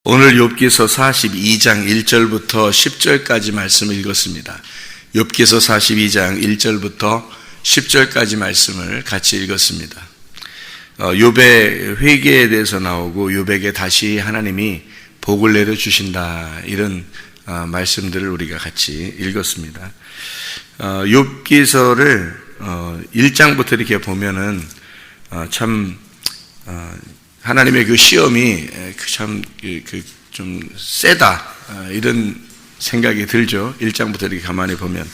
오늘 욥기서 42장 1절부터 10절까지 말씀을 읽었습니다. 욥기서 42장 1절부터 10절까지 말씀을 같이 읽었습니다. 욥의 회개에 대해서 나오고 욥에게 다시 하나님이 복을 내려주신다, 이런 말씀들을 우리가 같이 읽었습니다. 욥기서를 1장부터 이렇게 보면은 참 하나님의 그 시험이 참 좀 세다, 이런 생각이 들죠. 1장부터 이렇게 가만히 보면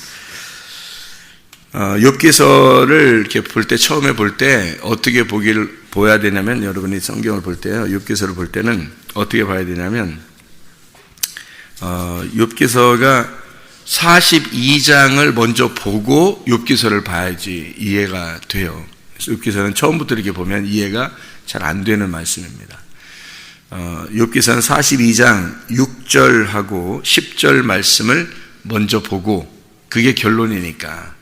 욥기서를 이렇게 볼 때, 처음에 볼 때 어떻게 보야 되냐면, 여러분이 성경을 볼 때요, 욥기서를 볼 때는 어떻게 봐야 되냐면, 욥기서가 42장을 먼저 보고 욥기서를 봐야지 이해가 돼요. 욥기서는 처음부터 이렇게 보면 이해가 잘 안 되는 말씀입니다. 욥기서는 42장 6절하고 10절 말씀을 먼저 보고, 그게 결론이니까.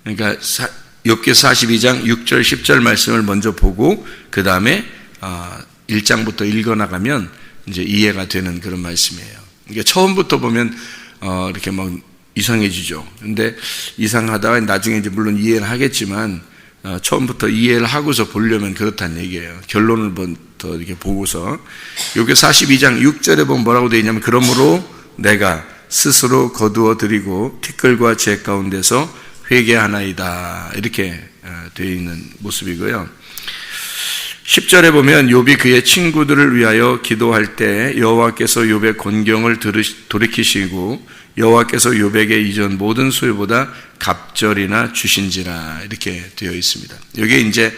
그러니까 욥기서 42장 6절 10절 말씀을 먼저 보고 그 다음에 1장부터 읽어나가면 이제 이해가 되는 그런 말씀이에요. 그러니까 처음부터 보면 이렇게 막 이상해지죠. 근데 이상하다가 나중에 이제 물론 이해를 하겠지만, 처음부터 이해를 하고서 보려면 그렇다는 얘기예요. 결론을 먼저 이렇게 보고서. 여기 42장 6절에 보면 뭐라고 되어 있냐면, 그러므로 내가 스스로 거두어 드리고 티끌과 재 가운데서 회개하나이다, 이렇게 되어 있는 모습이고요. 10절에 보면 욥이 그의 친구들을 위하여 기도할 때 여호와께서 욥의 곤경을 돌이키시고 여호와께서 욥에게 이전 모든 소유보다 갑절이나 주신지라, 이렇게 되어 있습니다. 이게 이제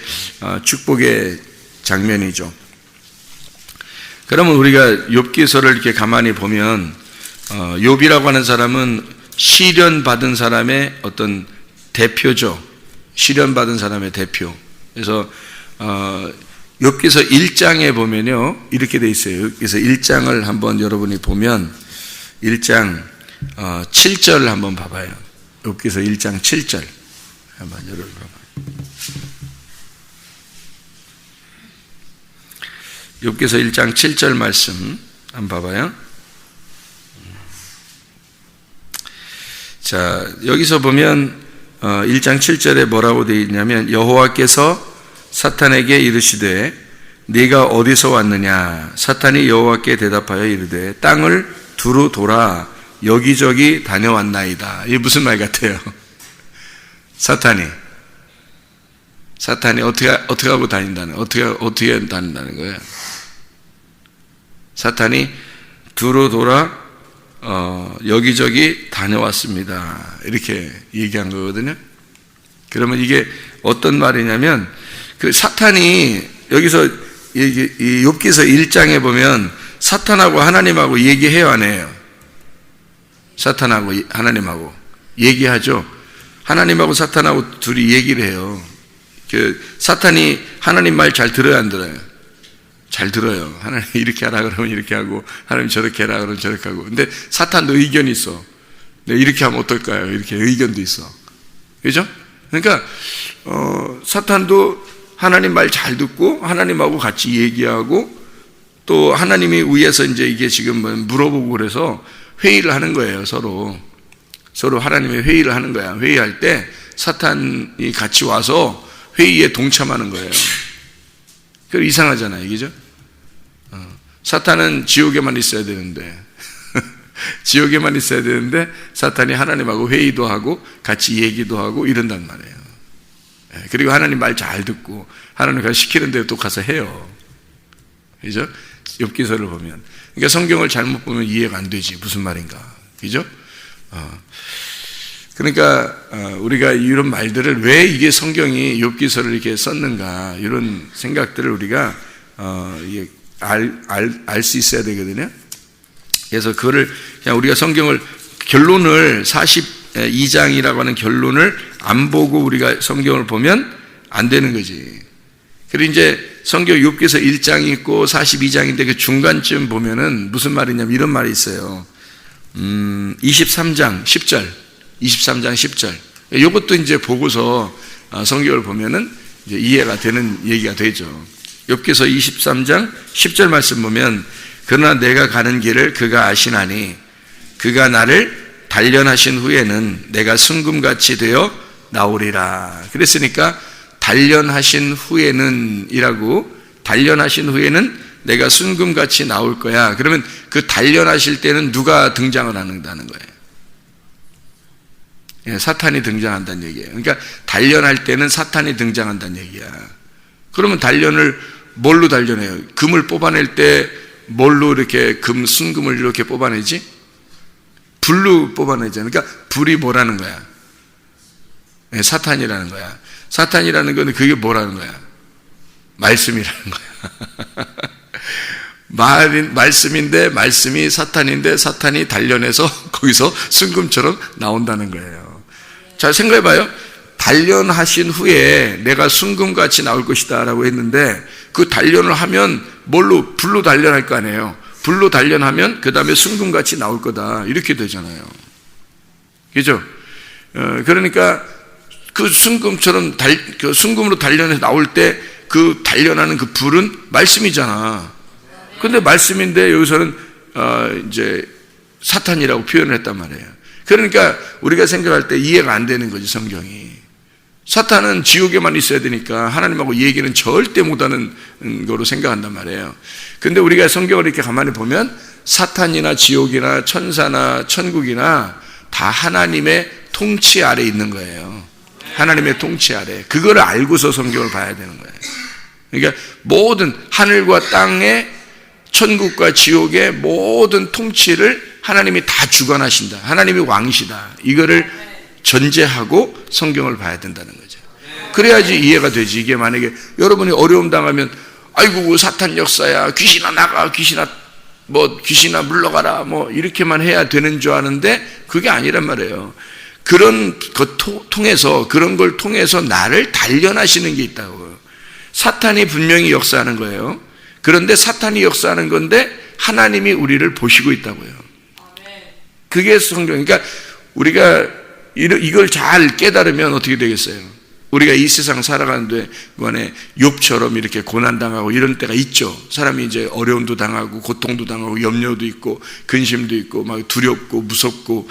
축복의 장면이죠. 그러면 우리가 욥기서를 이렇게 가만히 보면, 욥이라고 하는 사람은 시련받은 사람의 어떤 대표죠. 시련받은 사람의 대표. 그래서 욥기서 1장에 보면요, 이렇게 돼 있어요. 그래서 1장을 한번 여러분이 보면 1장 7절을 한번 봐봐요. 욥기서 1장 7절 한번 여러분 봐봐요. 욥기서 1장 7절 말씀 한번 봐봐요. 자, 여기서 보면 1장 7절에 뭐라고 되어 있냐면, 여호와께서 사탄에게 이르시되 네가 어디서 왔느냐. 사탄이 여호와께 대답하여 이르되 땅을 두루 돌아 여기저기 다녀왔나이다. 이게 무슨 말 같아요? 사탄이 어떻게 하고 다닌다는, 어떻게 다닌다는 거예요? 사탄이 두루 돌아 여기저기 다녀왔습니다, 이렇게 얘기한 거거든요. 그러면 이게 어떤 말이냐면, 그 사탄이 여기서 이 욥기서 1장에 보면 사탄하고 하나님하고 얘기해요, 안 해요? 사탄하고 하나님하고 얘기하죠. 하나님하고 사탄하고 둘이 얘기를 해요. 그 사탄이 하나님 말 잘 들어요, 안 들어요? 잘 들어요. 하나님 이렇게 하라 그러면 이렇게 하고, 하나님 저렇게 하라 그러면 저렇게 하고. 근데 사탄도 의견이 있어. 네, 이렇게 하면 어떨까요? 이렇게 의견도 있어. 그죠? 그러니까 사탄도 하나님 말 잘 듣고 하나님하고 같이 얘기하고, 또 하나님이 위에서 이제 이게 지금 물어보고 그래서 회의를 하는 거예요. 서로 하나님의 회의를 하는 거야. 회의할 때 사탄이 같이 와서 회의에 동참하는 거예요. 그 이상하잖아요, 그죠? 사탄은 지옥에만 있어야 되는데 지옥에만 있어야 되는데 사탄이 하나님하고 회의도 하고 같이 얘기도 하고 이런단 말이에요. 그리고 하나님 말 잘 듣고 하나님이 시키는 대로 또 가서 해요. 그죠? 욥기서를 보면. 그러니까 성경을 잘못 보면 이해가 안 되지. 무슨 말인가. 그죠? 그러니까 우리가 이런 말들을, 왜 이게 성경이 욥기서를 이렇게 썼는가, 이런 생각들을 우리가 알 수 있어야 되거든요. 그래서 그거를 그냥 우리가 성경을, 결론을 42장이라고 하는 결론을 안 보고 우리가 성경을 보면 안 되는 거지. 그리고 이제 성경 욥기서 1장이 있고 42장인데 그 중간쯤 보면은 무슨 말이냐면 이런 말이 있어요. 23장 10절. 이것도 이제 보고서 성경을 보면은 이제 이해가 되는 얘기가 되죠. 욥기서 23장 10절 말씀 보면, 그러나 내가 가는 길을 그가 아시나니 그가 나를 단련하신 후에는 내가 순금같이 되어 나오리라. 그랬으니까 단련하신 후에는 이라고, 단련하신 후에는 내가 순금같이 나올 거야. 그러면 그 단련하실 때는 누가 등장을 한다는 거예요? 예, 사탄이 등장한다는 얘기예요. 그러니까 단련할 때는 사탄이 등장한다는 얘기야. 그러면 단련을 뭘로 단련해요? 금을 뽑아낼 때 뭘로 이렇게 순금을 이렇게 뽑아내지? 불로 뽑아내잖아요. 그러니까 불이 뭐라는 거야? 예, 사탄이라는 거야. 사탄이라는 건 그게 뭐라는 거야? 말씀이라는 거야. 말씀인데 말씀이 사탄인데 사탄이 단련해서 거기서 순금처럼 나온다는 거예요. 자, 생각해봐요. 단련하신 후에 내가 순금같이 나올 것이다 라고 했는데 그 단련을 하면 뭘로? 불로 단련할 거 아니에요. 불로 단련하면 그 다음에 순금같이 나올 거다 이렇게 되잖아요. 그죠? 그러니까 그 순금처럼 그 순금으로 단련해서 나올 때 그 단련하는 그 불은 말씀이잖아. 근데 말씀인데 여기서는 이제 사탄이라고 표현을 했단 말이에요. 그러니까 우리가 생각할 때 이해가 안 되는 거지, 성경이. 사탄은 지옥에만 있어야 되니까 하나님하고 얘기는 절대 못하는 거로 생각한단 말이에요. 근데 우리가 성경을 이렇게 가만히 보면 사탄이나 지옥이나 천사나 천국이나 다 하나님의 통치 아래 있는 거예요. 하나님의 통치 아래. 그거를 알고서 성경을 봐야 되는 거예요. 그러니까 모든 하늘과 땅의 천국과 지옥의 모든 통치를 하나님이 다 주관하신다. 하나님이 왕이시다. 이거를 전제하고 성경을 봐야 된다는 거죠. 그래야지 이해가 되지. 이게 만약에 여러분이 어려움 당하면 아이고 사탄 역사야, 귀신아 나가, 귀신아 물러가라 이렇게만 해야 되는 줄 아는데 그게 아니란 말이에요. 그런 걸 통해서 나를 단련하시는 게 있다고. 사탄이 분명히 역사하는 거예요. 그런데 사탄이 역사하는 건데 하나님이 우리를 보시고 있다고요. 그게 성경. 그러니까 우리가 이걸 잘 깨달으면 어떻게 되겠어요? 우리가 이 세상 살아가는데 그간에 욥처럼 이렇게 고난당하고 이런 때가 있죠. 사람이 이제 어려움도 당하고 고통도 당하고 염려도 있고 근심도 있고 막 두렵고 무섭고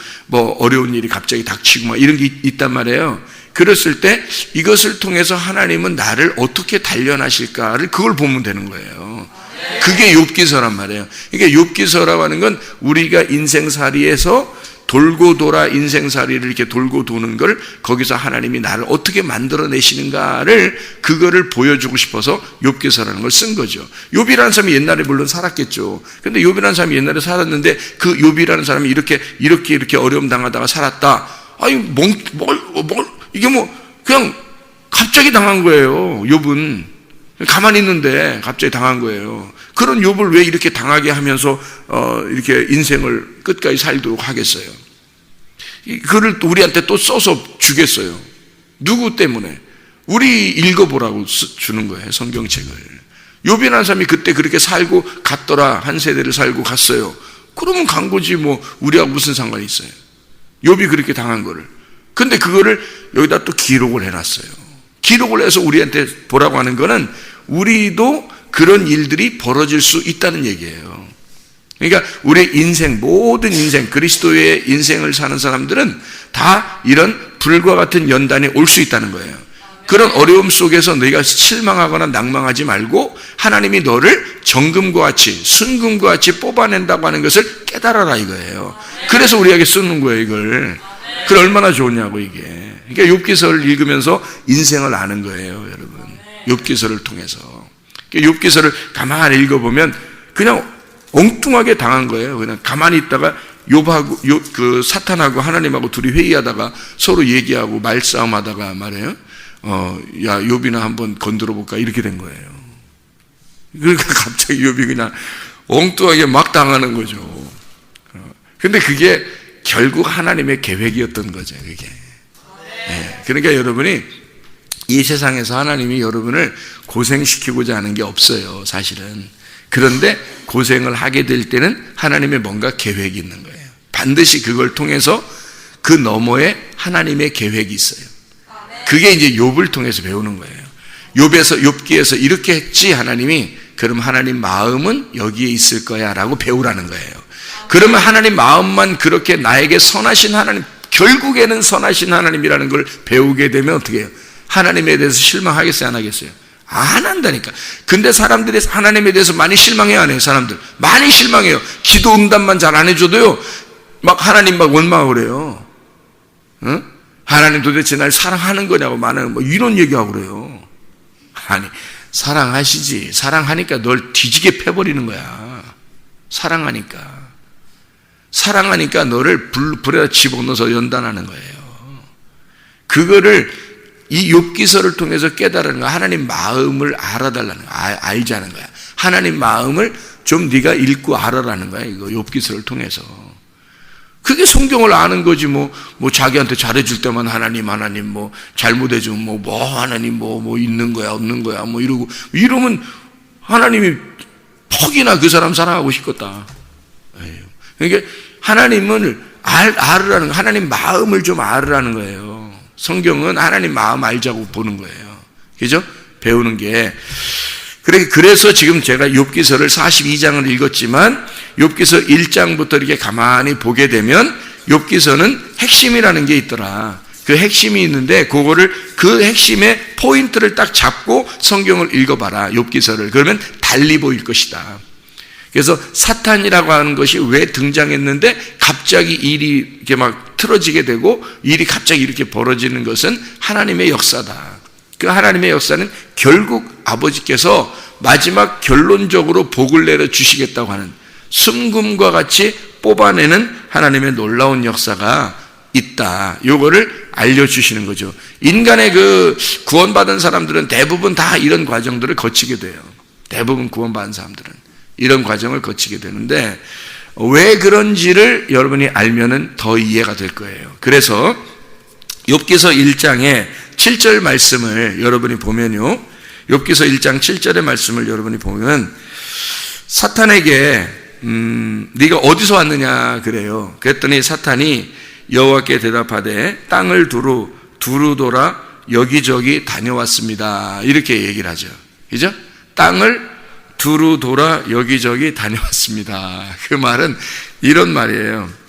어려운 일이 갑자기 닥치고 막 이런 게 있단 말이에요. 그랬을 때 이것을 통해서 하나님은 나를 어떻게 단련하실까를 그걸 보면 되는 거예요. 그게 욥기서란 말이에요. 그러니까 욥기서라고 하는 건 우리가 인생살이에서 돌고 돌아 인생살이를 이렇게 돌고 도는 걸 거기서 하나님이 나를 어떻게 만들어내시는가를 그거를 보여주고 싶어서 욥기서라는 걸 쓴 거죠. 욥이라는 사람이 옛날에 물론 살았겠죠. 근데 욥이라는 사람이 옛날에 살았는데 그 욥이라는 사람이 이렇게 어려움 당하다가 살았다. 아니 이게 그냥 갑자기 당한 거예요. 욥은 가만히 있는데 갑자기 당한 거예요. 그런 욥을 왜 이렇게 당하게 하면서 이렇게 인생을 끝까지 살도록 하겠어요? 그를 또 우리한테 또 써서 주겠어요. 누구 때문에? 우리 읽어보라고 주는 거예요, 성경책을. 욥이라는 사람이 그때 그렇게 살고 갔더라. 한 세대를 살고 갔어요. 그러면 간 거지 우리하고 무슨 상관이 있어요? 욥이 그렇게 당한 거를. 근데 그거를 여기다 또 기록을 해놨어요. 기록을 해서 우리한테 보라고 하는 거는 우리도 그런 일들이 벌어질 수 있다는 얘기예요. 그러니까 우리 인생, 모든 인생, 그리스도의 인생을 사는 사람들은 다 이런 불과 같은 연단에 올 수 있다는 거예요. 그런 어려움 속에서 너희가 실망하거나 낭망하지 말고 하나님이 너를 정금과 같이, 순금과 같이 뽑아낸다고 하는 것을 깨달아라 이거예요. 그래서 우리에게 쓰는 거예요, 이걸. 그게 얼마나 좋으냐고 이게. 그러니까 욥기서를 읽으면서 인생을 아는 거예요, 여러분. 욥기서를 통해서. 욥기서를 가만히 읽어보면 그냥 엉뚱하게 당한 거예요. 그냥 가만히 있다가 그 사탄하고 하나님하고 둘이 회의하다가 서로 얘기하고 말싸움하다가 말이에요. 야 욥이나 한번 건드려 볼까 이렇게 된 거예요. 그러니까 갑자기 욥이 그냥 엉뚱하게 막 당하는 거죠. 근데 그게 결국 하나님의 계획이었던 거죠. 그게. 네. 그러니까 여러분이 이 세상에서 하나님이 여러분을 고생시키고자 하는 게 없어요, 사실은. 그런데 고생을 하게 될 때는 하나님의 뭔가 계획이 있는 거예요. 반드시 그걸 통해서 그 너머에 하나님의 계획이 있어요. 그게 이제 욥을 통해서 배우는 거예요. 욥기에서 이렇게 했지 하나님이. 그럼 하나님 마음은 여기에 있을 거야 라고 배우라는 거예요. 그러면 하나님 마음만 그렇게 나에게 선하신 하나님, 결국에는 선하신 하나님이라는 걸 배우게 되면 어떻게 해요? 하나님에 대해서 실망하겠어요, 안 하겠어요? 안 한다니까. 근데 사람들이 하나님에 대해서 많이 실망해요, 안 해요? 사람들 많이 실망해요. 기도 응답만 잘 안 해줘도요, 막 하나님 막 원망을 해요. 응? 하나님 도대체 날 사랑하는 거냐고, 많은 뭐 이런 얘기하고 그래요. 아니, 사랑하시지. 사랑하니까 널 뒤지게 패버리는 거야. 사랑하니까 너를 불에다 집어넣어서 연단하는 거예요. 그거를 이 욥기서를 통해서 깨달은 거야. 하나님 마음을 알아달라는 거야. 알자는 거야. 하나님 마음을 좀 네가 읽고 알아라는 거야. 이거 욥기서를 통해서. 그게 성경을 아는 거지. 뭐 자기한테 잘해줄 때만 하나님 뭐 잘못해주면 하나님 뭐 있는 거야 없는 거야 뭐 이러고, 이러면 하나님이 퍽이나 그 사람 사랑하고 싶겠다. 그러니까 하나님을 알으라는 거, 하나님 마음을 좀 알으라는 거예요. 성경은 하나님 마음 알자고 보는 거예요. 그죠? 배우는 게. 그래서 지금 제가 욥기서를 42장을 읽었지만 욥기서 1장부터 이렇게 가만히 보게 되면 욥기서는 핵심이라는 게 있더라. 그 핵심이 있는데 그 핵심의 포인트를 딱 잡고 성경을 읽어봐라. 욥기서를. 그러면 달리 보일 것이다. 그래서 사탄이라고 하는 것이 왜 등장했는데 갑자기 일이 이렇게 막 틀어지게 되고 일이 갑자기 이렇게 벌어지는 것은 하나님의 역사다. 그 하나님의 역사는 결국 아버지께서 마지막 결론적으로 복을 내려 주시겠다고 하는 순금과 같이 뽑아내는 하나님의 놀라운 역사가 있다. 요거를 알려주시는 거죠. 인간의 그 구원받은 사람들은 대부분 다 이런 과정들을 거치게 돼요. 대부분 구원받은 사람들은 이런 과정을 거치게 되는데 왜 그런지를 여러분이 알면은 더 이해가 될 거예요. 그래서 욥기서 1장에 7절 말씀을 여러분이 보면요, 욥기서 1장 7절의 말씀을 여러분이 보면 사탄에게 네가 어디서 왔느냐 그래요. 그랬더니 사탄이 여호와께 대답하되 땅을 두루 돌아 여기저기 다녀왔습니다. 이렇게 얘기를 하죠. 그죠? 땅을 두루 돌아 여기저기 다녀왔습니다. 그 말은 이런 말이에요.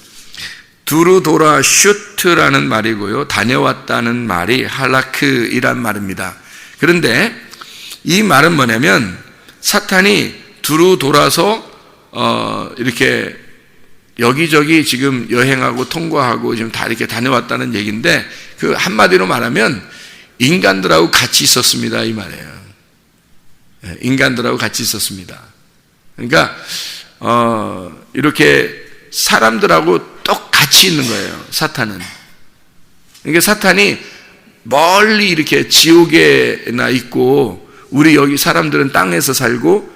두루 돌아 슈트라는 말이고요, 다녀왔다는 말이 할라크이란 말입니다. 그런데 이 말은 뭐냐면 사탄이 두루 돌아서 이렇게 여기저기 지금 여행하고 통과하고 지금 다 이렇게 다녀왔다는 얘기인데, 그 한마디로 말하면 인간들하고 같이 있었습니다 이 말이에요. 인간들하고 같이 있었습니다. 그러니까 이렇게 사람들하고 똑같이 있는 거예요, 사탄은. 그러니까 사탄이 멀리 이렇게 지옥에나 있고 우리 여기 사람들은 땅에서 살고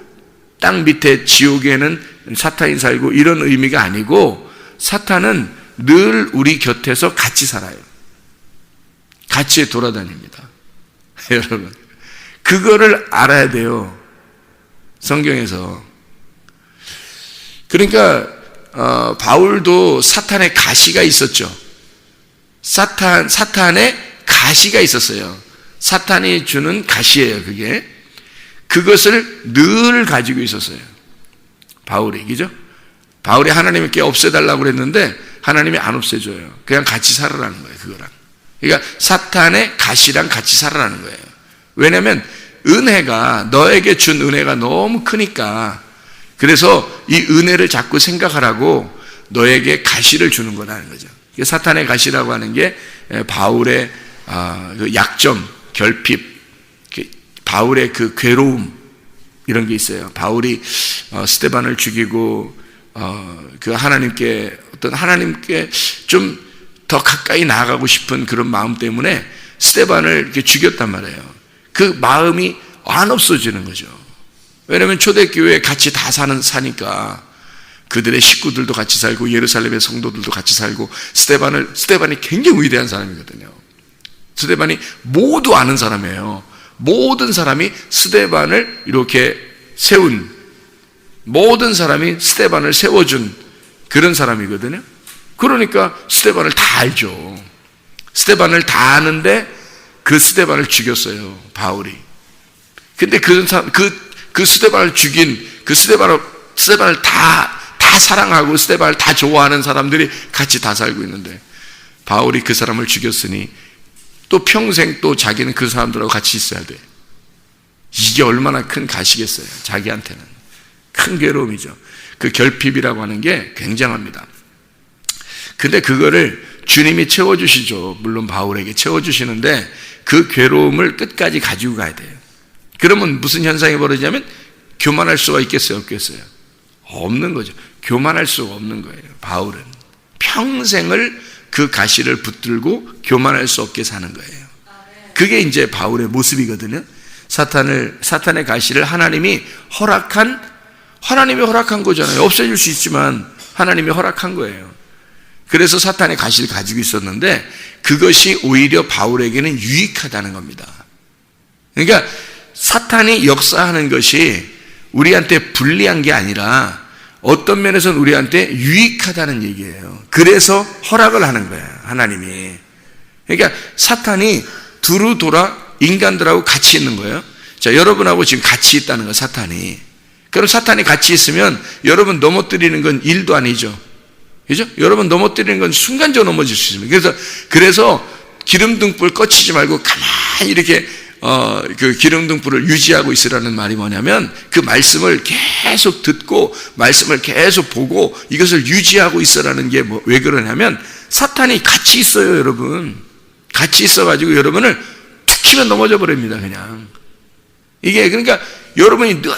땅 밑에 지옥에는 사탄이 살고 이런 의미가 아니고, 사탄은 늘 우리 곁에서 같이 살아요. 같이 돌아다닙니다. 여러분, 그거를 알아야 돼요, 성경에서. 그러니까 바울도 사탄의 가시가 있었죠. 사탄의 가시가 있었어요. 사탄이 주는 가시예요, 그게. 그것을 늘 가지고 있었어요, 바울이. 그죠? 바울이 하나님께 없애달라고 그랬는데 하나님이 안 없애줘요. 그냥 같이 살아라는 거예요, 그거랑. 그러니까 사탄의 가시랑 같이 살아라는 거예요. 왜냐하면 은혜가, 너에게 준 은혜가 너무 크니까, 그래서 이 은혜를 자꾸 생각하라고 너에게 가시를 주는 거라는 거죠. 사탄의 가시라고 하는 게 바울의 약점, 결핍, 바울의 그 괴로움, 이런 게 있어요. 바울이 스데반을 죽이고 그 하나님께 좀 더 가까이 나아가고 싶은 그런 마음 때문에 스데반을 이렇게 죽였단 말이에요. 그 마음이 안 없어지는 거죠. 왜냐하면 초대교회에 같이 다 사니까 그들의 식구들도 같이 살고 예루살렘의 성도들도 같이 살고, 스데반이 굉장히 위대한 사람이거든요. 스데반이 모두 아는 사람이에요. 모든 사람이 스데반을 이렇게 세운, 모든 사람이 스데반을 세워준 그런 사람이거든요. 그러니까 스데반을 다 알죠. 스데반을 다 아는데 그 스데반을 죽였어요, 바울이. 근데 그 그 스데반을 죽인 그 스데반을 다 사랑하고 스데반을 다 좋아하는 사람들이 같이 다 살고 있는데 바울이 그 사람을 죽였으니 또 평생 또 자기는 그 사람들하고 같이 있어야 돼. 이게 얼마나 큰 가시겠어요. 자기한테는 큰 괴로움이죠. 그 결핍이라고 하는 게 굉장합니다. 근데 그거를 주님이 채워주시죠. 물론 바울에게 채워주시는데 그 괴로움을 끝까지 가지고 가야 돼요. 그러면 무슨 현상이 벌어지냐면 교만할 수가 있겠어요? 없겠어요? 없는 거죠. 교만할 수가 없는 거예요. 바울은 평생을 그 가시를 붙들고 교만할 수 없게 사는 거예요. 그게 이제 바울의 모습이거든요. 사탄의 가시를 하나님이 허락한 거잖아요. 없애줄 수 있지만 하나님이 허락한 거예요. 그래서 사탄의 가시를 가지고 있었는데 그것이 오히려 바울에게는 유익하다는 겁니다. 그러니까 사탄이 역사하는 것이 우리한테 불리한 게 아니라 어떤 면에서는 우리한테 유익하다는 얘기예요. 그래서 허락을 하는 거예요, 하나님이. 그러니까 사탄이 두루 돌아 인간들하고 같이 있는 거예요. 자, 여러분하고 지금 같이 있다는 거예요, 사탄이. 그럼 사탄이 같이 있으면 여러분 넘어뜨리는 건 일도 아니죠. 그죠? 여러분 넘어뜨리는 건 순간적으로 넘어질 수 있습니다. 그래서 기름등불 꺼치지 말고 가만히 이렇게 그 기름등불을 유지하고 있으라는 말이 뭐냐면 그 말씀을 계속 듣고 말씀을 계속 보고 이것을 유지하고 있으라는 게 왜 그러냐면 사탄이 같이 있어요, 여러분. 같이 있어가지고 여러분을 툭 치면 넘어져 버립니다, 그냥. 이게 그러니까 여러분이 늘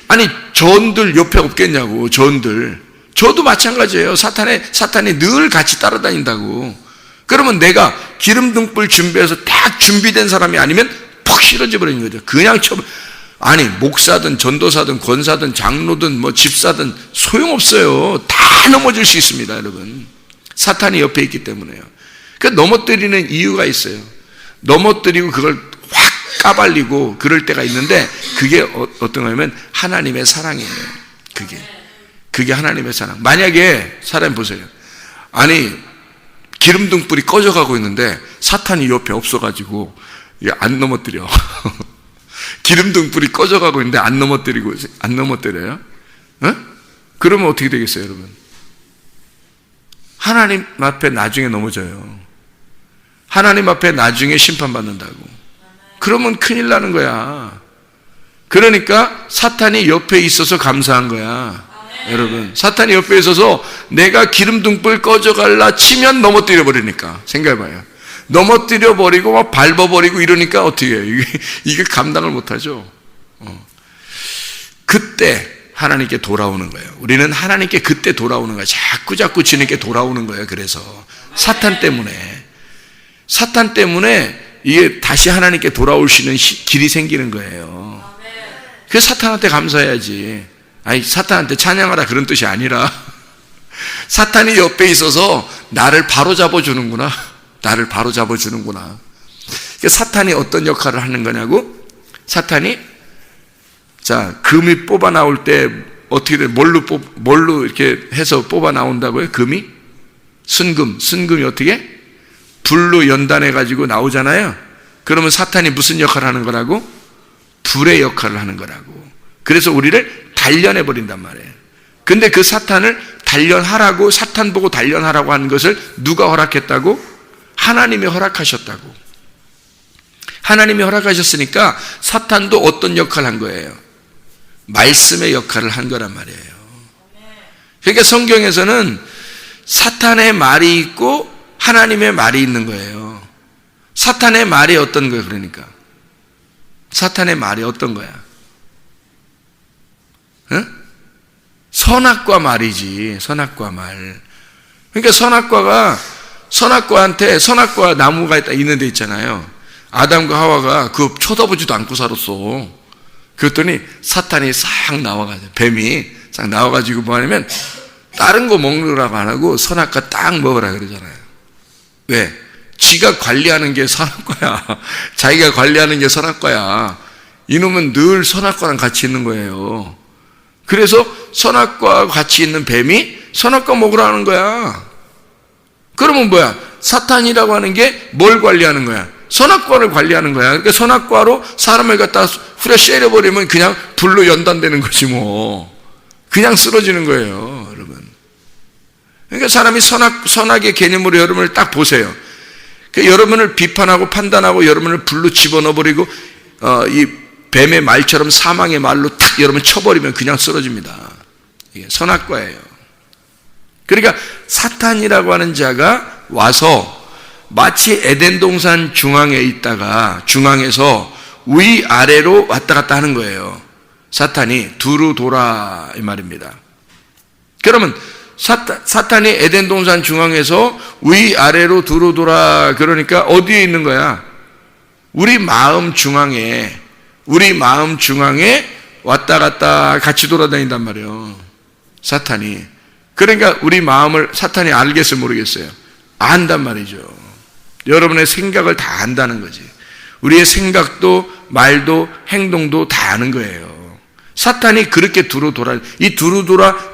아니 전들 옆에 없겠냐고, 전들. 저도 마찬가지예요. 사탄이 늘 같이 따라다닌다고. 그러면 내가 기름등불 준비해서 딱 준비된 사람이 아니면 퍽 싫어져 버리는 거죠. 그냥 아니 목사든 전도사든 권사든 장로든 뭐 집사든 소용없어요. 다 넘어질 수 있습니다, 여러분. 사탄이 옆에 있기 때문에요. 그러니까 넘어뜨리는 이유가 있어요. 넘어뜨리고 그걸 확 까발리고 그럴 때가 있는데 그게 어떤 거냐면 하나님의 사랑이에요. 그게 하나님의 사랑. 만약에 사람 보세요. 아니 기름등불이 꺼져가고 있는데 사탄이 옆에 없어가지고 안 넘어뜨려. 기름등불이 꺼져가고 있는데 안 넘어뜨려요? 어? 그러면 어떻게 되겠어요, 여러분? 하나님 앞에 나중에 넘어져요. 하나님 앞에 나중에 심판받는다고. 그러면 큰일 나는 거야. 그러니까 사탄이 옆에 있어서 감사한 거야. 여러분, 사탄이 옆에 있어서 내가 기름등불 꺼져갈라 치면 넘어뜨려 버리니까. 생각해봐요. 넘어뜨려 버리고 막 밟아버리고 이러니까 어떻게 해요? 이게 감당을 못하죠. 그때 하나님께 돌아오는 거예요. 우리는 하나님께 그때 돌아오는 거예요. 자꾸 주님께 돌아오는 거예요. 그래서 사탄 때문에 이게 다시 하나님께 돌아올 수 있는 길이 생기는 거예요. 그래서 사탄한테 감사해야지. 아니 사탄한테 찬양하라 그런 뜻이 아니라 사탄이 옆에 있어서 나를 바로잡아 주는구나. 그러니까 사탄이 어떤 역할을 하는 거냐고? 사탄이 자 금이 뽑아 나올 때 어떻게 돼? 뭘로 이렇게 해서 뽑아 나온다고요? 금이? 순금이 어떻게? 불로 연단해 가지고 나오잖아요. 그러면 사탄이 무슨 역할을 하는 거라고? 불의 역할을 하는 거라고. 그래서 우리를 단련해 버린단 말이에요. 근데 그 사탄을 단련하라고, 사탄 보고 단련하라고 하는 것을 누가 허락했다고? 하나님이 허락하셨다고. 하나님이 허락하셨으니까 사탄도 어떤 역할을 한 거예요? 말씀의 역할을 한 거란 말이에요. 그러니까 성경에서는 사탄의 말이 있고 하나님의 말이 있는 거예요. 사탄의 말이 어떤 거예요? 그러니까 사탄의 말이 어떤 거야? 응? 선악과 말이지. 선악과 말. 그러니까 선악과한테 선악과 나무가 있는 데 있잖아요. 아담과 하와가 그거 쳐다보지도 않고 살았어. 그랬더니 사탄이 싹 나와가지고, 뱀이 싹 나와가지고 뭐 하냐면 다른 거 먹으라고 안 하고 선악과 딱 먹으라 그러잖아요. 왜? 지가 관리하는 게 선악과야. 자기가 관리하는 게 선악과야. 이놈은 늘 선악과랑 같이 있는 거예요. 그래서 선악과와 같이 있는 뱀이 선악과 먹으라는 거야. 그러면 뭐야? 사탄이라고 하는 게 뭘 관리하는 거야? 선악과를 관리하는 거야. 그러니까 선악과로 사람을 갖다 후려 쉐려버리면 그냥 불로 연단되는 거지 뭐. 그냥 쓰러지는 거예요, 여러분. 그러니까 사람이 선악의 개념으로 여러분을 딱 보세요. 그러니까 여러분을 비판하고 판단하고 여러분을 불로 집어넣어버리고 이 뱀의 말처럼 사망의 말로 탁 여러분 쳐버리면 그냥 쓰러집니다. 이게 선악과예요. 그러니까 사탄이라고 하는 자가 와서 마치 에덴 동산 중앙에 있다가 중앙에서 위아래로 왔다 갔다 하는 거예요. 사탄이 두루 돌아 이 말입니다. 그러면 사탄이 에덴 동산 중앙에서 위아래로 두루 돌아 그러니까 어디에 있는 거야? 우리 마음 중앙에 왔다 갔다 같이 돌아다닌단 말이에요. 사탄이. 그러니까 우리 마음을 사탄이 알겠어요, 모르겠어요? 안단 말이죠. 여러분의 생각을 다 안다는 거지. 우리의 생각도 말도 행동도 다 아는 거예요. 사탄이 그렇게 두루 돌아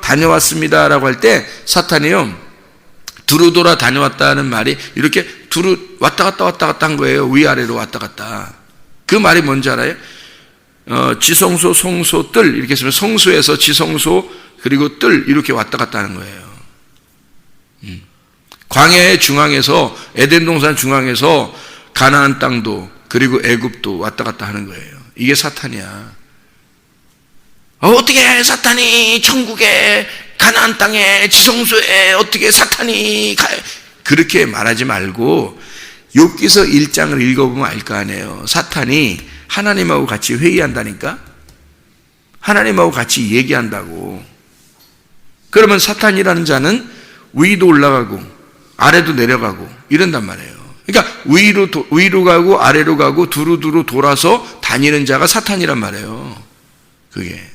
다녀왔습니다라고 할 때 사탄이요 두루 돌아 다녀왔다는 말이 이렇게 두루 왔다 갔다 한 거예요. 위아래로 왔다 갔다. 그 말이 뭔지 알아요? 지성소, 성소, 뜰 이렇게 쓰면 성소에서 지성소 그리고 뜰 이렇게 왔다 갔다 하는 거예요. 광야의 중앙에서 에덴 동산 중앙에서 가나안 땅도 그리고 애굽도 왔다 갔다 하는 거예요. 이게 사탄이야. 어떻게 사탄이 천국에 가나안 땅에 지성소에 어떻게 사탄이 그렇게 말하지 말고 욥기서 1장을 읽어보면 알 거 아니에요. 사탄이 하나님하고 같이 회의한다니까. 하나님하고 같이 얘기한다고. 그러면 사탄이라는 자는 위도 올라가고 아래도 내려가고 이런단 말이에요. 그러니까 위로 가고 아래로 가고 두루두루 돌아서 다니는 자가 사탄이란 말이에요. 그게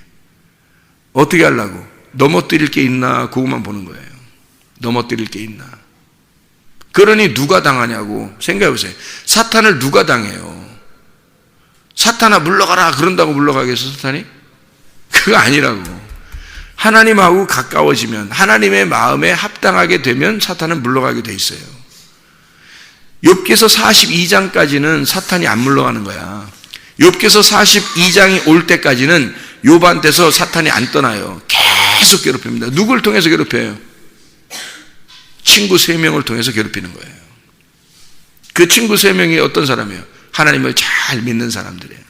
어떻게 하려고? 넘어뜨릴 게 있나 그것만 보는 거예요. 넘어뜨릴 게 있나. 그러니 누가 당하냐고 생각해보세요. 사탄을 누가 당해요? 사탄아 물러가라 그런다고 물러가겠어 사탄이? 그거 아니라고. 하나님하고 가까워지면 하나님의 마음에 합당하게 되면 사탄은 물러가게 돼 있어요. 욥기서 42장까지는 사탄이 안 물러가는 거야. 욥기서 42장이 올 때까지는 욥한테서 사탄이 안 떠나요. 계속 괴롭힙니다. 누굴 통해서 괴롭혀요? 친구 3명을 통해서 괴롭히는 거예요. 그 친구 3명이 어떤 사람이에요? 하나님을 잘 믿는 사람들이에요.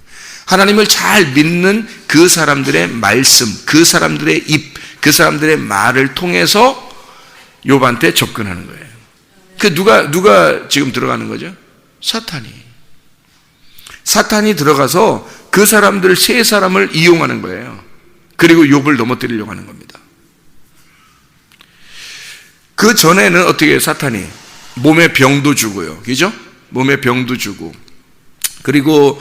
하나님을 잘 믿는 그 사람들의 말씀, 그 사람들의 입, 그 사람들의 말을 통해서 욥한테 접근하는 거예요. 그 누가 지금 들어가는 거죠? 사탄이 들어가서 그 사람들 3사람을 이용하는 거예요. 그리고 욥을 넘어뜨리려고 하는 겁니다. 그 전에는 어떻게 해요? 사탄이 몸에 병도 주고요. 그죠? 몸에 병도 주고 그리고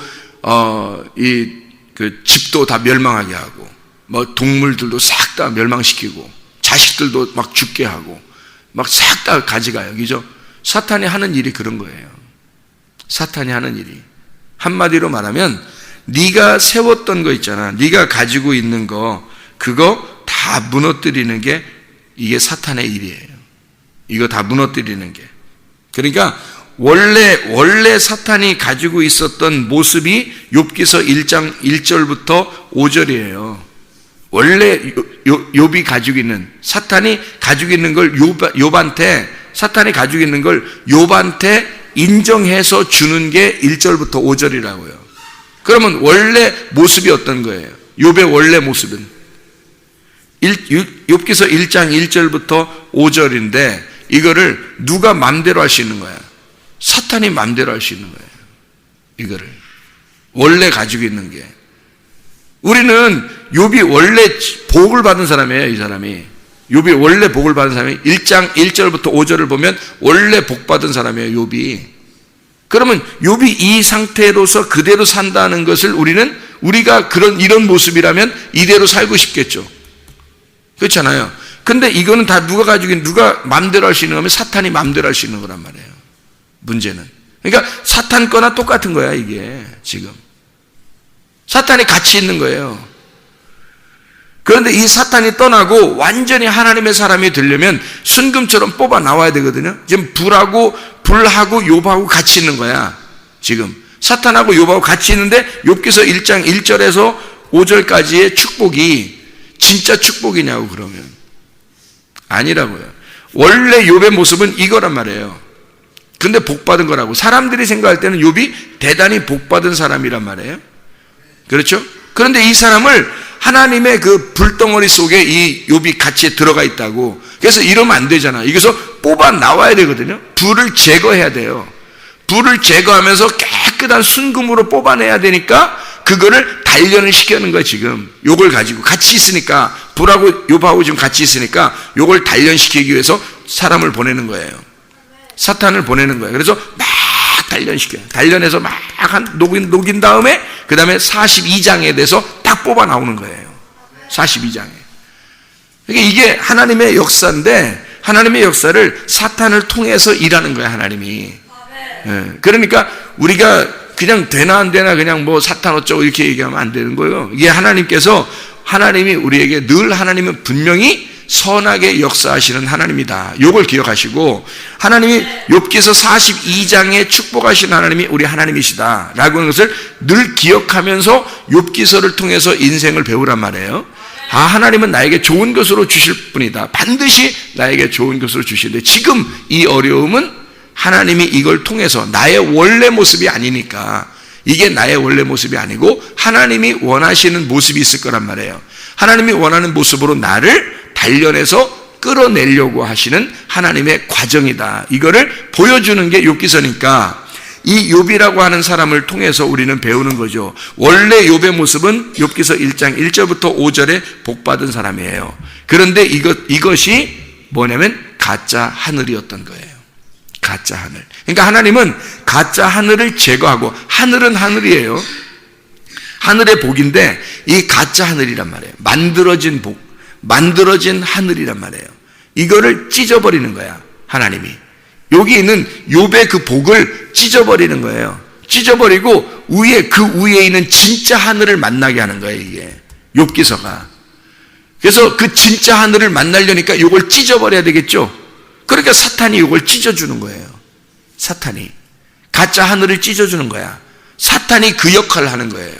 그 집도 다 멸망하게 하고, 뭐 동물들도 싹 다 멸망시키고, 자식들도 막 죽게 하고, 막 싹 다 가져가요. 그죠? 사탄이 하는 일이 그런 거예요. 사탄이 하는 일이. 한마디로 말하면, 네가 세웠던 거 있잖아. 네가 가지고 있는 거, 그거 다 무너뜨리는 게 이게 사탄의 일이에요. 이거 다 무너뜨리는 게. 그러니까, 원래 사탄이 가지고 있었던 모습이 욥기서 1장 1절부터 5절이에요. 원래 욥이 가지고 있는 사탄이 가지고 있는 걸 사탄이 가지고 있는 걸 욥한테 인정해서 주는 게 1절부터 5절이라고요. 그러면 원래 모습이 어떤 거예요? 욥의 원래 모습은 욥기서 1장 1절부터 5절인데 이거를 누가 맘대로 할 수 있는 거야? 사탄이 맘대로 할 수 있는 거예요. 이거를 원래 가지고 있는 게. 우리는 욥이 원래 복을 받은 사람이에요. 이 사람이 욥이 원래 복을 받은 사람이 1장 1절부터 5절을 보면 원래 복 받은 사람이에요. 욥이. 그러면 욥이 이 상태로서 그대로 산다는 것을 우리가 이런 모습이라면 이대로 살고 싶겠죠. 그렇잖아요. 근데 이거는 다 누가 가지고 있는, 누가 맘대로 할 수 있는 거면 사탄이 맘대로 할 수 있는 거란 말이에요. 문제는. 그러니까 사탄 거나 똑같은 거야, 이게 지금. 사탄이 같이 있는 거예요. 그런데 이 사탄이 떠나고 완전히 하나님의 사람이 되려면 순금처럼 뽑아 나와야 되거든요. 지금 불하고 욥하고 같이 있는 거야. 지금 사탄하고 욥하고 같이 있는데 욥기서 1장 1절에서 5절까지의 축복이 진짜 축복이냐고 그러면 아니라고요. 원래 욥의 모습은 이거란 말이에요. 근데 복받은 거라고. 사람들이 생각할 때는 욥이 대단히 복받은 사람이란 말이에요. 그렇죠? 그런데 이 사람을 하나님의 그 불덩어리 속에 이 욥이 같이 들어가 있다고. 그래서 이러면 안 되잖아. 여기서 뽑아 나와야 되거든요. 불을 제거해야 돼요. 불을 제거하면서 깨끗한 순금으로 뽑아내야 되니까 그거를 단련을 시키는 거야. 지금 요걸 가지고 같이 있으니까, 불하고 욥하고 지금 같이 있으니까 요걸 단련시키기 위해서 사람을 보내는 거예요. 사탄을 보내는 거예요. 그래서 막 단련시켜요. 단련해서 막 녹인 다음에 그 다음에 42장에 대해서 딱 뽑아 나오는 거예요. 42장에. 그러니까 이게 하나님의 역사인데, 하나님의 역사를 사탄을 통해서 일하는 거예요. 하나님이. 그러니까 우리가 그냥 되나 안 되나 그냥 뭐 사탄 어쩌고 이렇게 얘기하면 안 되는 거예요. 이게 하나님이 우리에게 늘, 하나님은 분명히 선하게 역사하시는 하나님이다. 이걸 기억하시고, 하나님이 욥기서 42장에 축복하시는 하나님이 우리 하나님이시다 라고 하는 것을 늘 기억하면서 욥기서를 통해서 인생을 배우란 말이에요. 아, 하나님은 나에게 좋은 것으로 주실 분이다. 반드시 나에게 좋은 것으로 주시는데, 지금 이 어려움은 하나님이 이걸 통해서, 나의 원래 모습이 아니니까, 이게 나의 원래 모습이 아니고 하나님이 원하시는 모습이 있을 거란 말이에요. 하나님이 원하는 모습으로 나를 단련해서 끌어내려고 하시는 하나님의 과정이다. 이거를 보여주는 게 욥기서니까, 이 욥이라고 하는 사람을 통해서 우리는 배우는 거죠. 원래 욥의 모습은 욥기서 1장 1절부터 5절에 복받은 사람이에요. 그런데 이것이 뭐냐면 가짜 하늘이었던 거예요. 가짜 하늘. 그러니까 하나님은 가짜 하늘을 제거하고, 하늘은 하늘이에요. 하늘의 복인데 이 가짜 하늘이란 말이에요. 만들어진 복, 만들어진 하늘이란 말이에요. 이거를 찢어버리는 거야, 하나님이. 여기 있는 욥의 그 복을 찢어버리는 거예요. 찢어버리고 그 위에 있는 진짜 하늘을 만나게 하는 거예요, 이게 욥기서가. 그래서 그 진짜 하늘을 만나려니까 이걸 찢어버려야 되겠죠. 그러니까 사탄이 이걸 찢어주는 거예요. 사탄이 가짜 하늘을 찢어주는 거야. 사탄이 그 역할을 하는 거예요.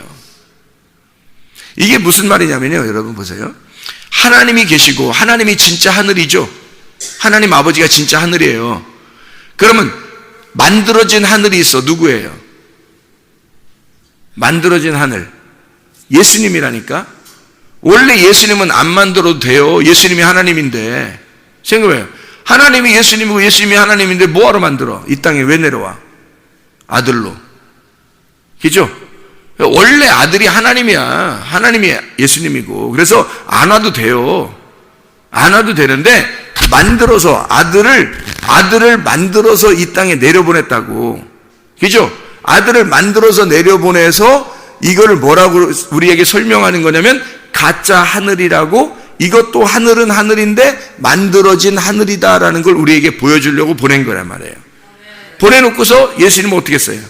이게 무슨 말이냐면요, 여러분 보세요. 하나님이 계시고, 하나님이 진짜 하늘이죠. 하나님 아버지가 진짜 하늘이에요. 그러면 만들어진 하늘이 있어. 누구예요? 만들어진 하늘, 예수님이라니까. 원래 예수님은 안 만들어도 돼요. 예수님이 하나님인데. 생각해요. 하나님이 예수님이고 예수님이 하나님인데 뭐하러 만들어? 이 땅에 왜 내려와? 아들로. 그죠? 원래 아들이 하나님이야. 하나님이 예수님이고. 그래서 안 와도 돼요. 안 와도 되는데, 만들어서 아들을 만들어서 이 땅에 내려보냈다고. 그죠? 아들을 만들어서 내려보내서 이거를 뭐라고 우리에게 설명하는 거냐면, 가짜 하늘이라고, 이것도 하늘은 하늘인데 만들어진 하늘이다라는 걸 우리에게 보여주려고 보낸 거란 말이에요. 보내놓고서 예수님은 어떻게 했어요?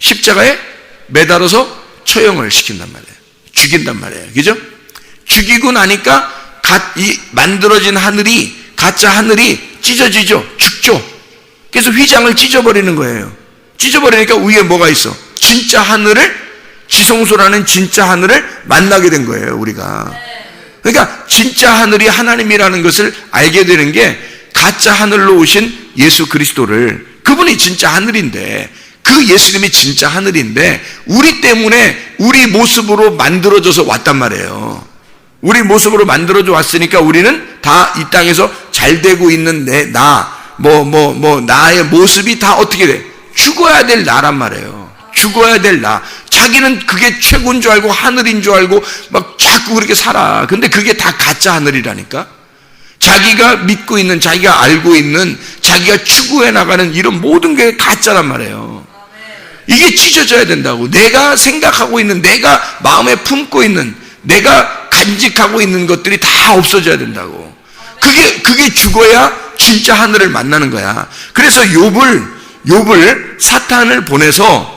십자가에 매달아서 처형을 시킨단 말이에요. 죽인단 말이에요. 그죠? 죽이고 나니까 이 만들어진 하늘이, 가짜 하늘이 찢어지죠. 죽죠. 그래서 휘장을 찢어버리는 거예요. 찢어버리니까 위에 뭐가 있어? 진짜 하늘을, 지성소라는 진짜 하늘을 만나게 된 거예요, 우리가. 그러니까 진짜 하늘이 하나님이라는 것을 알게 되는 게, 가짜 하늘로 오신 예수 그리스도를, 그분이 진짜 하늘인데, 그 예수님이 진짜 하늘인데 우리 때문에 우리 모습으로 만들어져서 왔단 말이에요. 우리 모습으로 만들어져 왔으니까 우리는 다 이 땅에서 잘 되고 있는 나의 모습이 다 어떻게 돼? 죽어야 될 나란 말이에요. 죽어야 될 나. 자기는 그게 최고인 줄 알고 하늘인 줄 알고 막 자꾸 그렇게 살아. 근데 그게 다 가짜 하늘이라니까. 자기가 믿고 있는, 자기가 알고 있는, 자기가 추구해 나가는 이런 모든 게 가짜란 말이에요. 이게 찢어져야 된다고. 내가 생각하고 있는, 내가 마음에 품고 있는, 내가 간직하고 있는 것들이 다 없어져야 된다고. 그게 죽어야 진짜 하늘을 만나는 거야. 그래서 욥을 사탄을 보내서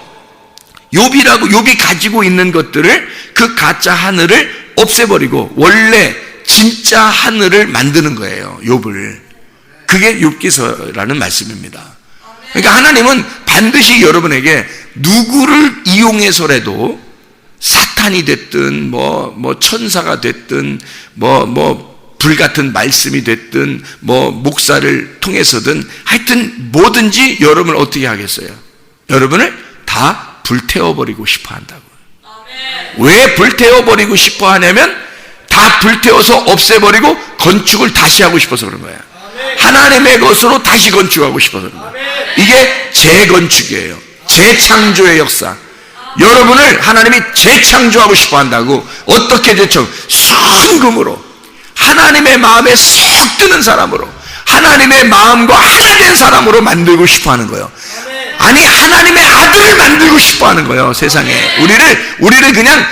욥이 가지고 있는 것들을, 그 가짜 하늘을 없애버리고 원래 진짜 하늘을 만드는 거예요, 욥을. 그게 욥기서라는 말씀입니다. 그러니까 하나님은 반드시 여러분에게 누구를 이용해서라도 사탄이 됐든 천사가 됐든 불같은 말씀이 됐든 목사를 통해서든 하여튼 뭐든지 여러분을 어떻게 하겠어요? 여러분을 다 불태워버리고 싶어 한다고. 왜 불태워버리고 싶어 하냐면 다 불태워서 없애버리고 건축을 다시 하고 싶어서 그런 거야. 하나님의 것으로 다시 건축하고 싶어서 그런 거야. 이게 재건축이에요. 재창조의 역사. 여러분을 하나님이 재창조하고 싶어 한다고. 어떻게 재창조? 순금으로, 하나님의 마음에 쏙 드는 사람으로, 하나님의 마음과 하나 된 사람으로 만들고 싶어 하는 거예요. 아니, 하나님의 아들을 만들고 싶어 하는 거예요. 세상에 우리를 그냥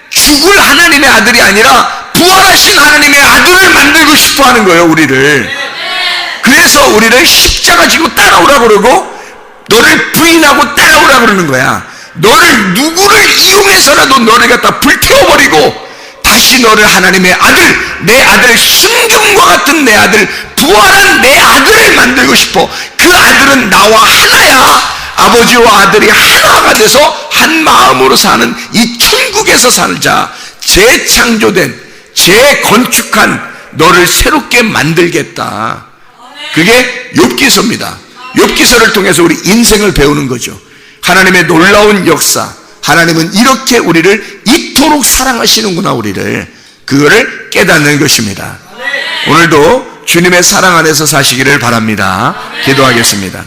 죽을 하나님의 아들이 아니라 부활하신 하나님의 아들을 만들고 싶어 하는 거예요. 우리를. 그래서 우리를 십자가 지고 따라오라 그러고, 너를 부인하고 따라오라 그러는 거야. 너를 누구를 이용해서라도 너를 갖다 불태워버리고 다시 너를 하나님의 아들, 내 아들, 순금과 같은 내 아들, 부활한 내 아들을 만들고 싶어. 그 아들은 나와 하나야. 아버지와 아들이 하나가 돼서 한 마음으로 사는 이 천국에서 살자. 재창조된, 재건축한 너를 새롭게 만들겠다. 그게 욥기서입니다. 욥기서를 통해서 우리 인생을 배우는 거죠. 하나님의 놀라운 역사, 하나님은 이렇게 우리를 이토록 사랑하시는구나. 우리를, 그거를 깨닫는 것입니다. 오늘도 주님의 사랑 안에서 사시기를 바랍니다. 기도하겠습니다.